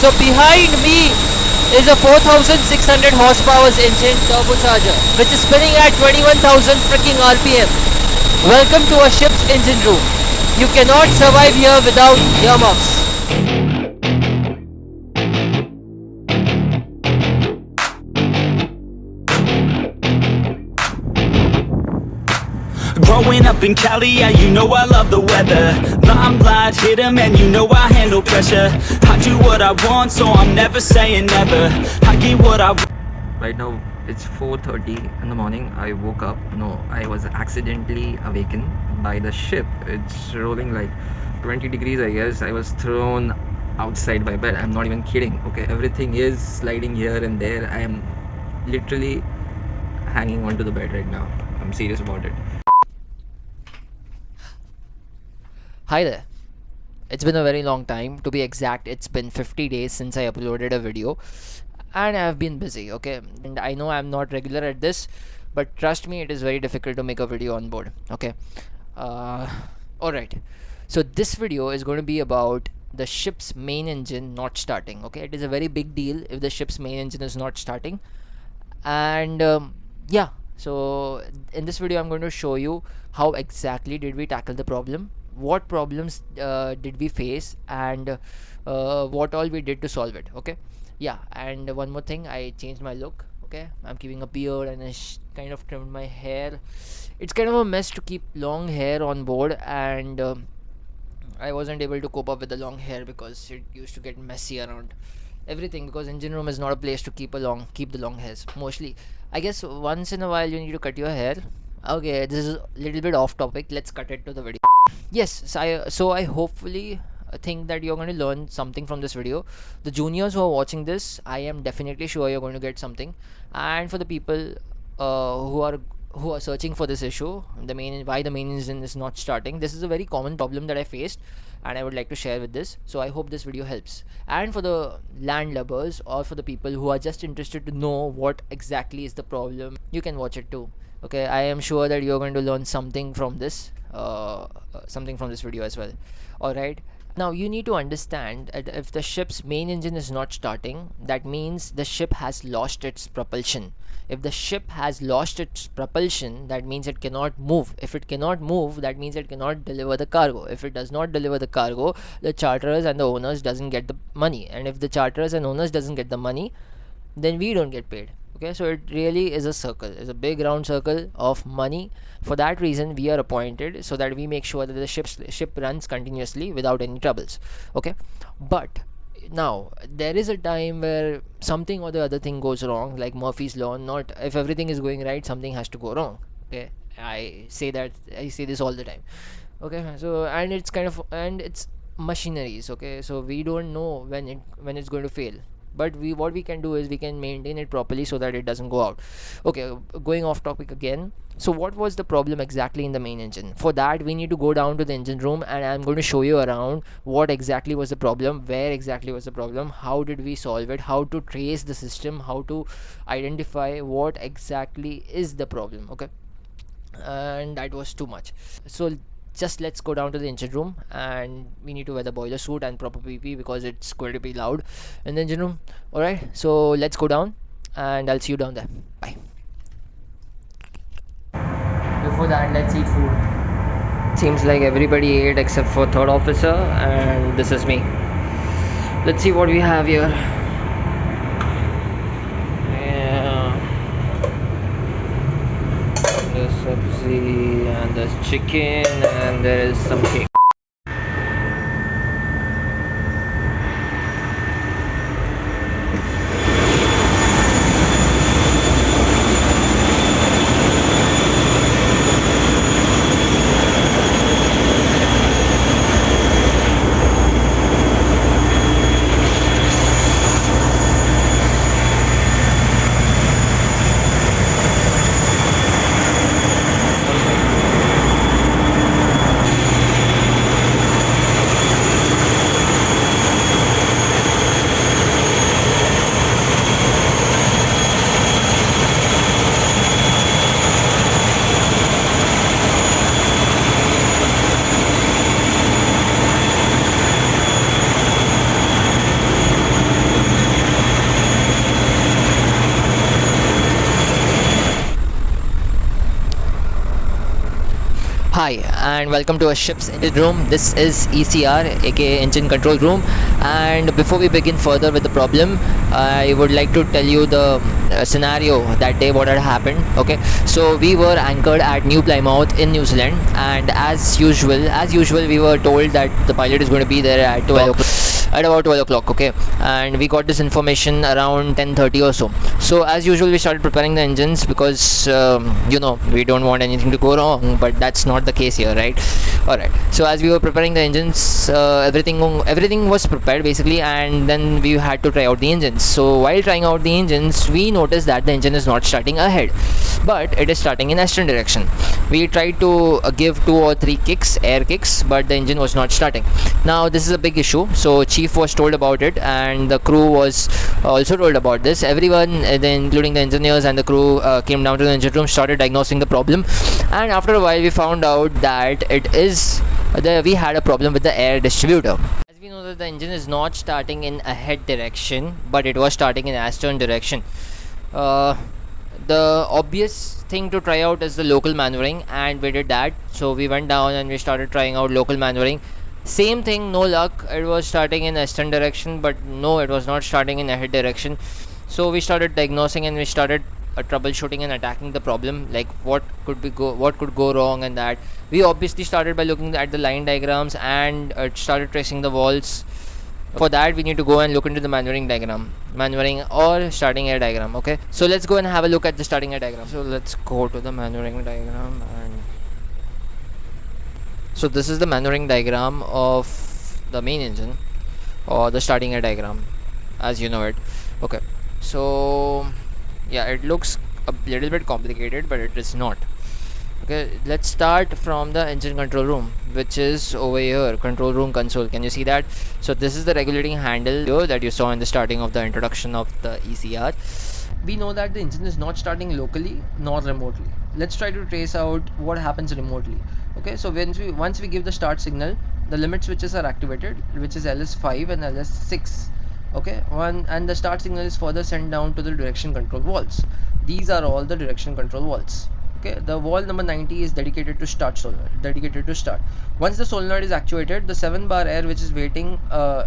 So behind me is a 4600 horsepower engine turbocharger which is spinning at 21,000 freaking RPM. Welcome to a ship's engine room. You cannot survive here without earmuffs. Growing up in Cali, yeah, you know I love the weather. Limelight hit 'em and you know I handle pressure. I do what I want, so I'm never saying never. I get what I want. Right now it's 4:30 in the morning. I woke up. No, I was accidentally awakened by the ship. It's rolling like 20 degrees, I guess. I was thrown outside my bed. I'm not even kidding. Okay, everything is sliding here and there. I am literally hanging onto the bed right now. I'm serious about it. Hi there. It's been a very long time. To be exact, it's been 50 days since I uploaded a video and I've been busy, okay? And I know I'm not regular at this, but trust me, it is very difficult to make a video on board, okay? Alright. So this video is going to be about the ship's main engine not starting, okay? It is a very big deal if the ship's main engine is not starting. And yeah, so in this video I'm going to show you how exactly did we tackle the problem, what problems did we face, and what all we did to solve it, okay? Yeah, and one more thing, I changed my look, okay? I'm keeping a beard and I kind of trimmed my hair. It's kind of a mess to keep long hair on board, and I wasn't able to cope up with the long hair because it used to get messy around everything, because engine room is not a place to keep the long hairs. Mostly, I guess once in a while you need to cut your hair. Okay, this is a little bit off topic. Let's cut it to the video. Yes, so I hopefully think that you're going to learn something from this video. The juniors who are watching this, I am definitely sure you're going to get something. And for the people who are searching for this issue, why the main engine is not starting, this is a very common problem that I faced and I would like to share with this. So I hope this video helps. And for the landlubbers or for the people who are just interested to know what exactly is the problem, you can watch it too. Okay, I am sure that you're going to learn something from this video as well. All right, now you need to understand that if the ship's main engine is not starting, that means the ship has lost its propulsion. If the ship has lost its propulsion, that means it cannot move. If it cannot move, that means it cannot deliver the cargo. If it does not deliver the cargo, the charterers and the owners doesn't get the money, and if the charterers and owners doesn't get the money, then we don't get paid. Okay, so it really is a circle, it's a big round circle of money. For that reason we are appointed, so that we make sure that the ship runs continuously without any troubles. Okay, but now there is a time where something or the other thing goes wrong, like Murphy's law. Not if everything is going right, something has to go wrong. Okay, I say this all the time. Okay, so and it's kind of, and it's machineries. Okay, so we don't know when it's going to fail, but what we can do is we can maintain it properly so that it doesn't go out. Okay, going off topic again. So what was the problem exactly in the main engine? For that we need to go down to the engine room and I'm going to show you around what exactly was the problem, where exactly was the problem, how did we solve it, how to trace the system, how to identify what exactly is the problem. Okay, and that was too much. So just let's go down to the engine room, and we need to wear the boiler suit and proper PP because it's going to be loud in the engine room. Alright, so let's go down and I'll see you down there. Bye. Before that, let's eat food. Seems like everybody ate except for third officer, and this is me. Let's see what we have here. There's sabzi and there's chicken and there is some cake. Hi and welcome to a ship's engine room. This is ECR, aka engine control room. And before we begin further with the problem, I would like to tell you the scenario that day what had happened. Okay, so we were anchored at New Plymouth in New Zealand, and as usual, we were told that the pilot is going to be there at 12 o'clock. At about 12 o'clock, okay, and we got this information around 10:30 or so. So as usual, we started preparing the engines because we don't want anything to go wrong, but that's not the case here, right? All right, so as we were preparing the engines, everything was prepared basically, and then we had to try out the engines. So while trying out the engines, we noticed that the engine is not starting ahead, but it is starting in astern direction. We tried to give 2 or 3 air kicks, but the engine was not starting. Now this is a big issue, so chief was told about it, and the crew was also told about this. Everyone, including the engineers and the crew, came down to the engine room, started diagnosing the problem, and after a while we found out that we had a problem with the air distributor. As we know that the engine is not starting in ahead direction, but it was starting in astern direction. The obvious thing to try out is the local maneuvering, and we did that. So we went down and we started trying out local maneuvering. Same thing, no luck. It was starting in astern direction, but no, it was not starting in ahead direction. So we started diagnosing and we started troubleshooting and attacking the problem, like what could go wrong, and that we obviously started by looking at the line diagrams and started tracing the walls. For that, we need to go and look into the maneuvering or starting air diagram. Okay, so let's go and have a look at the starting air diagram. So let's go to the maneuvering diagram, and so this is the maneuvering diagram of the main engine, or the starting air diagram as you know it. Okay, so yeah, it looks a little bit complicated, but it is not. Okay, let's start from the engine control room, which is over here, control room console. Can you see that? So this is the regulating handle that you saw in the starting of the introduction of the ECR. We know that the engine is not starting locally nor remotely. Let's try to trace out what happens remotely. Okay, so once we give the start signal, the limit switches are activated, which is LS5 and LS6. Okay, and the start signal is further sent down to the direction control valves. These are all the direction control valves. Okay, the valve number 90 is dedicated to start solenoid. Once the solenoid is actuated, the 7-bar air which is waiting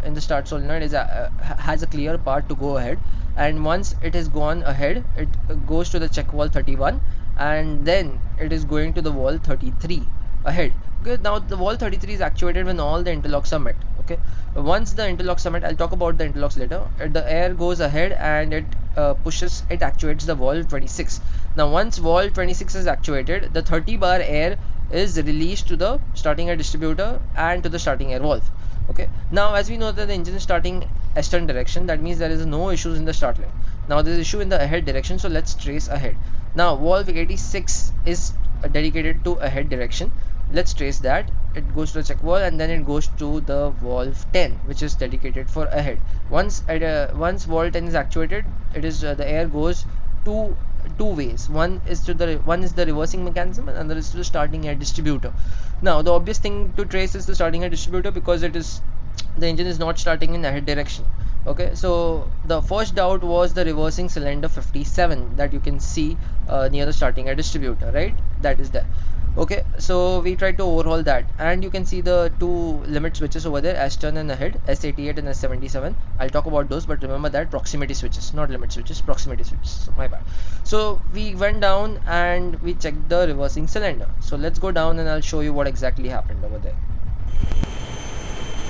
in the start solenoid has a clear path to go ahead, and once it has gone ahead, it goes to the check valve 31, and then it is going to the valve 33 ahead. Okay, now the valve 33 is actuated when all the interlocks are met. Okay, once the interlocks are met, I'll talk about the interlocks later. The air goes ahead and it actuates the valve 26. Now once valve 26 is actuated, the 30-bar air is released to the starting air distributor and to the starting air valve. Okay, now as we know that the engine is starting astern direction, that means there is no issues in the start line. Now there is issue in the ahead direction, so let's trace ahead. Now valve 86 is dedicated to ahead direction. Let's trace that. It goes to the check valve, and then it goes to the valve 10, which is dedicated for ahead. Once valve 10 is actuated, it is the air goes two ways. One is the reversing mechanism, and another is to the starting air distributor. Now the obvious thing to trace is the starting air distributor, because the engine is not starting in ahead direction. Okay, so the first doubt was the reversing cylinder 57 that you can see near the starting air distributor, right? That is there. Okay, so we tried to overhaul that, and you can see the 2 limit switches over there, astern and ahead, S88 and S77. I'll talk about those, but remember that proximity switches, not limit switches, proximity switches. So my bad. So we went down and we checked the reversing cylinder. So let's go down and I'll show you what exactly happened over there.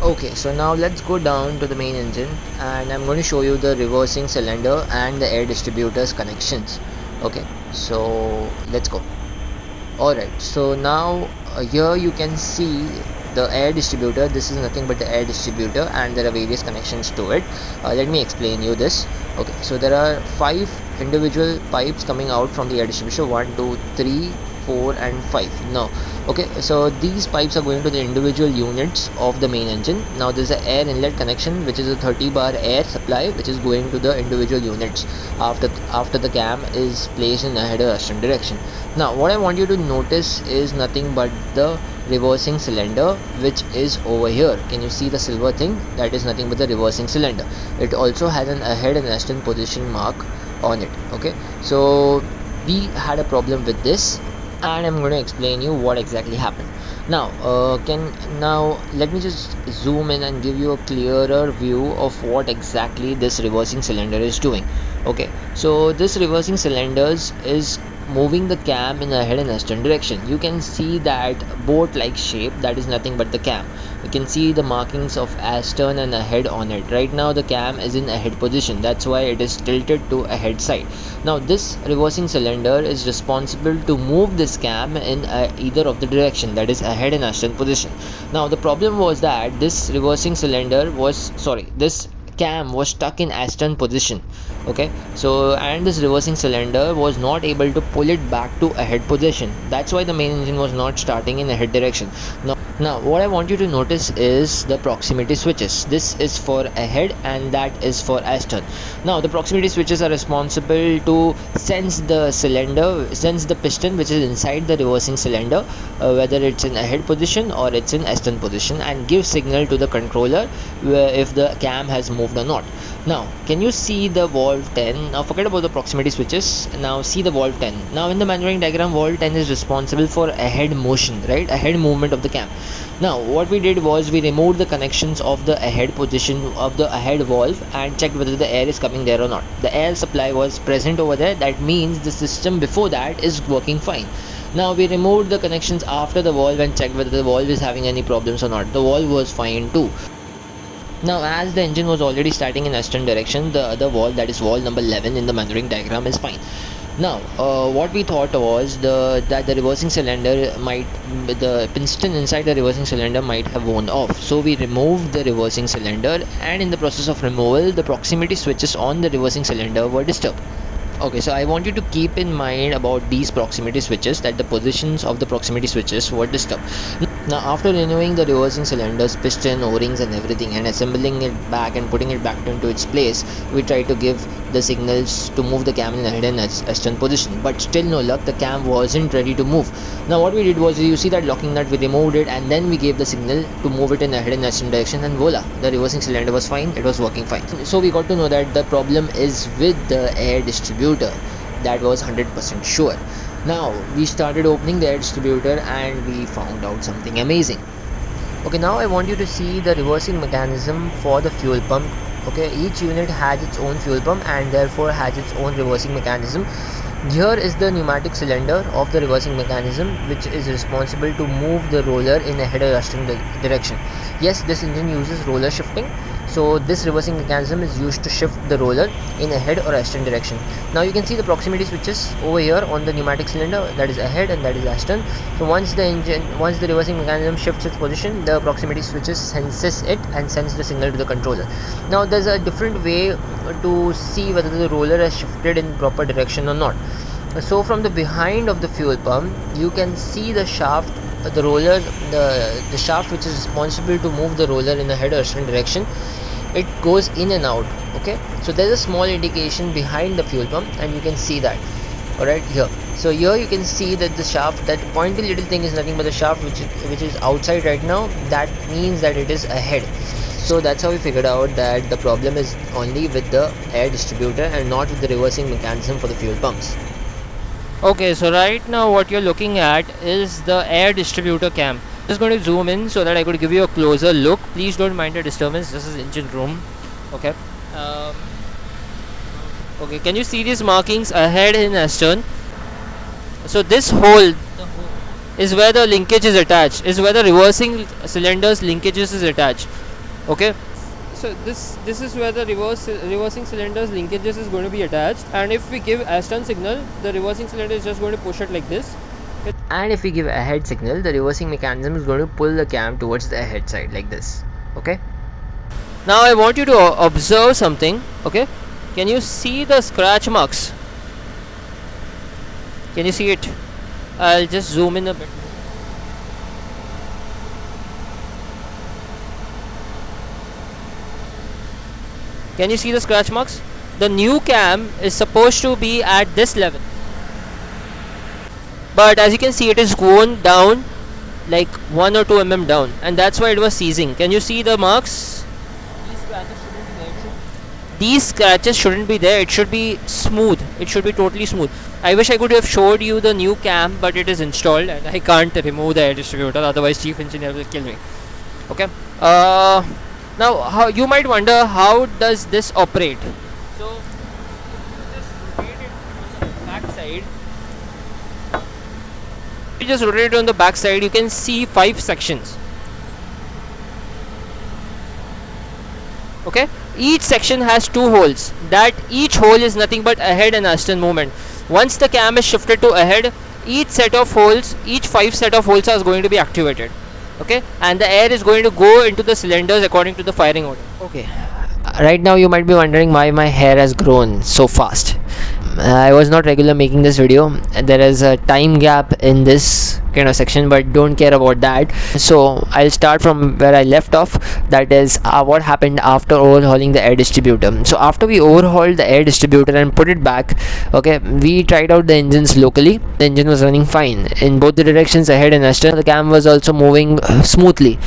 Okay, so now let's go down to the main engine, and I'm going to show you the reversing cylinder and the air distributor's connections. Okay, so let's go. Alright, so now here you can see the air distributor. This is nothing but the air distributor, and there are various connections to it. Let me explain you this. Okay, so there are 5 individual pipes coming out from the air distributor, 1, 2, 3, 4 and 5. Now okay, so these pipes are going to the individual units of the main engine. Now there is an air inlet connection, which is a 30-bar air supply, which is going to the individual units after the cam is placed in ahead or astern direction. Now what I want you to notice is nothing but the reversing cylinder, which is over here. Can you see the silver thing? That is nothing but the reversing cylinder. It also has an ahead and astern position mark on it. Okay, so we had a problem with this, and I'm going to explain you what exactly happened. Now let me just zoom in and give you a clearer view of what exactly this reversing cylinder is doing. Okay, so this reversing cylinders is moving the cam in a head and astern direction. You can see that boat like shape, that is nothing but the cam. You can see the markings of astern and a head on it. Right now the cam is in a head position, that's why it is tilted to a head side. Now this reversing cylinder is responsible to move this cam in either of the direction, that is ahead and astern position. Now the problem was that this cam was stuck in astern position. Okay, so and this reversing cylinder was not able to pull it back to a head position. That's why the main engine was not starting in a head direction. Now what I want you to notice is the proximity switches. This is for ahead and that is for astern. Now the proximity switches are responsible to sense the piston which is inside the reversing cylinder, whether it's in ahead position or it's in astern position, and give signal to the controller if the cam has moved or not. Now can you see the valve 10? Now forget about the proximity switches, now see the valve 10. Now in the maneuvering diagram, valve 10 is responsible for ahead motion, right, ahead movement of the cam. Now what we did was we removed the connections of the ahead position of the ahead valve and checked whether the air is coming there or not. The air supply was present over there, that means the system before that is working fine. Now we removed the connections after the valve and checked whether the valve is having any problems or not. The valve was fine too. Now as the engine was already starting in astern direction, the other valve, that is valve number 11 in the maneuvering diagram, is fine. Now what we thought was that the reversing cylinder the piston inside the reversing cylinder might have worn off, so we removed the reversing cylinder, and in the process of removal the proximity switches on the reversing cylinder were disturbed. Okay, so I want you to keep in mind about these proximity switches, that the positions of the proximity switches were disturbed. Now after removing the reversing cylinders, piston, o-rings and everything, and assembling it back and putting it back into its place, we tried to give the signals to move the cam in a head and astern position, but still no luck, the cam wasn't ready to move. Now what we did was, you see that locking nut, we removed it and then we gave the signal to move it in a head and astern direction, and voila, the reversing cylinder was fine, it was working fine. So we got to know that the problem is with the air distributor. That was 100% sure. Now we started opening the air distributor and we found out something amazing. Okay, now I want you to see the reversing mechanism for the fuel pump. Okay, each unit has its own fuel pump and therefore has its own reversing mechanism. Here is the pneumatic cylinder of the reversing mechanism, which is responsible to move the roller in a head or astern direction. Yes, this engine uses roller shifting, so this reversing mechanism is used to shift the roller in a head or astern direction. Now you can see the proximity switches over here on the pneumatic cylinder, that is ahead and that is astern. So once the reversing mechanism shifts its position, the proximity switches senses it and sends the signal to the controller. Now there's a different way to see whether the roller has shifted in proper direction or not. So from the behind of the fuel pump, you can see the shaft, the roller, the shaft which is responsible to move the roller in a head or astern direction. It goes in and out. Okay, so there's a small indication behind the fuel pump and you can see that. Alright, here. So here you can see that the shaft, that pointy little thing is nothing but the shaft which is outside right now. That means that it is ahead. So that's how we figured out that the problem is only with the air distributor and not with the reversing mechanism for the fuel pumps. Okay, so right now what you're looking at is the air distributor cam. I'm just going to zoom in so that I could give you a closer look. Please don't mind the disturbance, this is engine room. Okay. Okay, can you see these markings ahead and astern? So this hole is where the linkage is attached, is where the reversing cylinder's linkages is attached. Okay, so this is where the reversing cylinder's linkages is going to be attached, and if we give astern signal, the reversing cylinder is just going to push it like this, and if we give ahead signal, the reversing mechanism is going to pull the cam towards the ahead side like this. Okay, now I want you to observe something. Okay, can you see the scratch marks? Can you see it? I'll just zoom in a bit. Can you see the scratch marks? The new cam is supposed to be at this level, but as you can see, it is going down like 1 or 2 mm down, and that's why it was seizing. Can you see the marks? These scratches shouldn't be there. these scratches shouldn't be there. It should be smooth. It should be totally smooth. I wish I could have showed you the new cam, but it is installed and I can't remove the air distributor, otherwise chief engineer will kill me. Okay. Now you might wonder, how does this operate? So just rotate it on the back side. You can see 5 sections. Okay, each section has 2 holes. That each hole is nothing but ahead and astern movement. Once the cam is shifted to ahead, each 5 set of holes are going to be activated. Okay, and the air is going to go into the cylinders according to the firing order. Okay, right now you might be wondering why my hair has grown so fast. I was not regular making this video, and there is a time gap in this kind of section, but don't care about that. So I'll start from where I left off, that is what happened after overhauling the air distributor. So after we overhauled the air distributor and put it back, okay, we tried out the engines locally. The engine was running fine in both the directions, ahead and astern. The cam was also moving smoothly.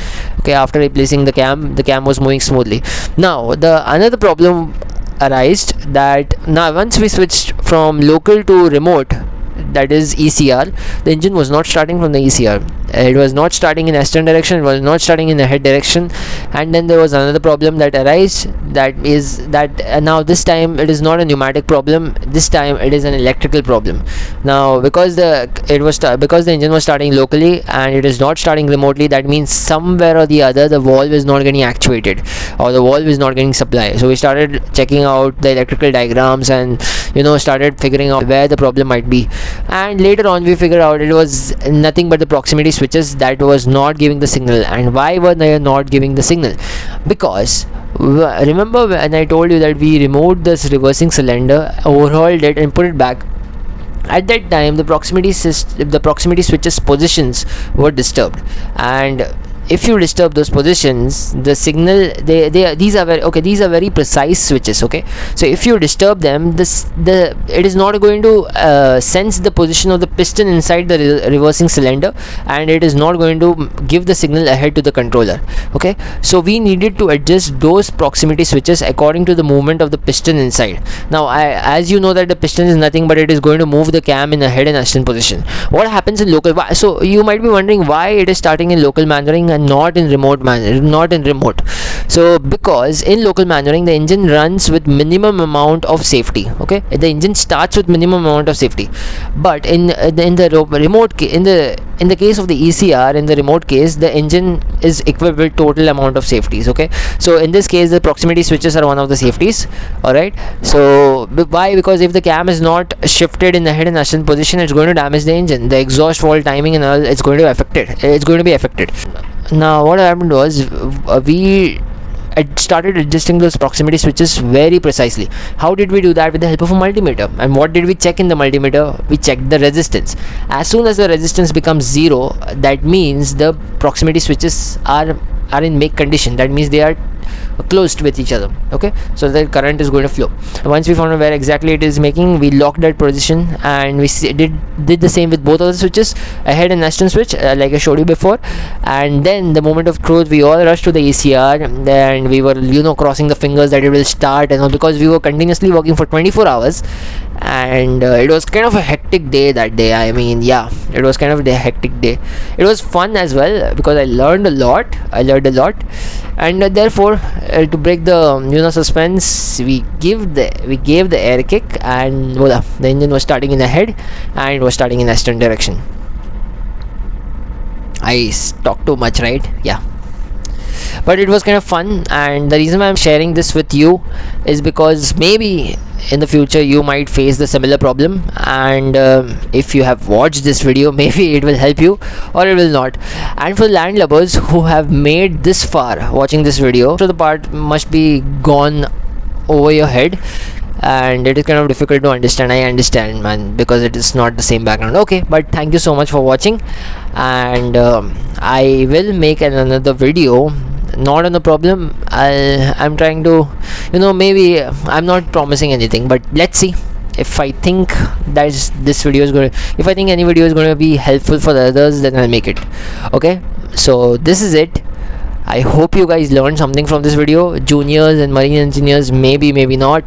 Okay, after replacing the cam was moving smoothly. Now the another problem arised, that now once we switched from local to remote, that is ECR, the engine was not starting from the ECR. It was not starting in astern direction, it was not starting in the head direction. And then there was another problem that arose, that is that now this time it is not a pneumatic problem, this time it is an electrical problem. Now because the engine was starting locally and it is not starting remotely, that means somewhere or the other the valve is not getting actuated, or the valve is not getting supply. So we started checking out the electrical diagrams and started figuring out where the problem might be. And later on we figured out it was nothing but the proximity switches that was not giving the signal. And why were they not giving the signal? Because remember when I told you that we removed this reversing cylinder, overhauled it and put it back? At that time the proximity switches positions were disturbed, and if you disturb those positions, the signal, these are very precise switches. Okay, so if you disturb them, it is not going to sense the position of the piston inside the reversing cylinder, and it is not going to give the signal ahead to the controller. Okay, so we needed to adjust those proximity switches according to the movement of the piston inside. Now as you know that the piston is nothing but it is going to move the cam in a head and astern position. What happens in local, so you might be wondering why it is starting in local manuring and not in remote. So because in local manuring the engine runs with minimum amount of safety. Okay, the engine starts with minimum amount of safety, but in the remote in the case of the ECR, in the remote case, the engine is equipped with total amount of safeties. Okay, so in this case the proximity switches are one of the safeties. Alright, so why? Because if the cam is not shifted in the head and astern position, it's going to damage the engine, the exhaust valve timing and all. It's going to be affected. Now what happened was, we started adjusting those proximity switches very precisely. How did we do that? With the help of a multimeter. And what did we check in the multimeter? We checked the resistance. As soon as the resistance becomes 0, that means the proximity switches are in make condition. That means they are closed with each other. Okay, so the current is going to flow. Once we found out where exactly it is making, we locked that position, and we did the same with both of the switches, ahead and astern switch, like I showed you before. And then the moment of truth, we all rushed to the ECR, and we were crossing the fingers that it will start and all, because we were continuously working for 24 hours. And it was kind of a hectic day that day. I mean, yeah, it was kind of a hectic day. It was fun as well because I learned a lot, and therefore to break the suspense, we gave the air kick, and voila, the engine was starting in the head and it was starting in astern direction. I talk too much, right? Yeah, but it was kind of fun. And the reason why I'm sharing this with you is because maybe in the future you might face the similar problem, and if you have watched this video, maybe it will help you or it will not. And for land lovers who have made this far watching this video, so the part must be gone over your head and it is kind of difficult to understand. I understand, man, because it is not the same background. Okay, but thank you so much for watching, and I will make another video, not on the problem. I'm trying to, maybe I'm not promising anything, but let's see. If I think that this video is going to, if I think any video is going to be helpful for the others, then I'll make it. Okay, so this is it. I hope you guys learned something from this video. Juniors and marine engineers, maybe not,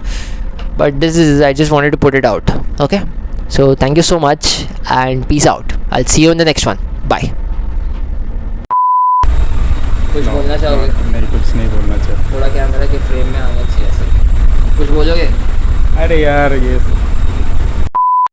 but this is, I just wanted to put it out. Okay, so thank you so much and peace out. I'll see you in the next one. Bye. कुछ बोलना चाहोगे? नहीं, कुछ नहीं बोलना चाहता. थोड़ा camera के फ्रेम में आना चाहिए, कुछ बोलोगे? अरे यार ये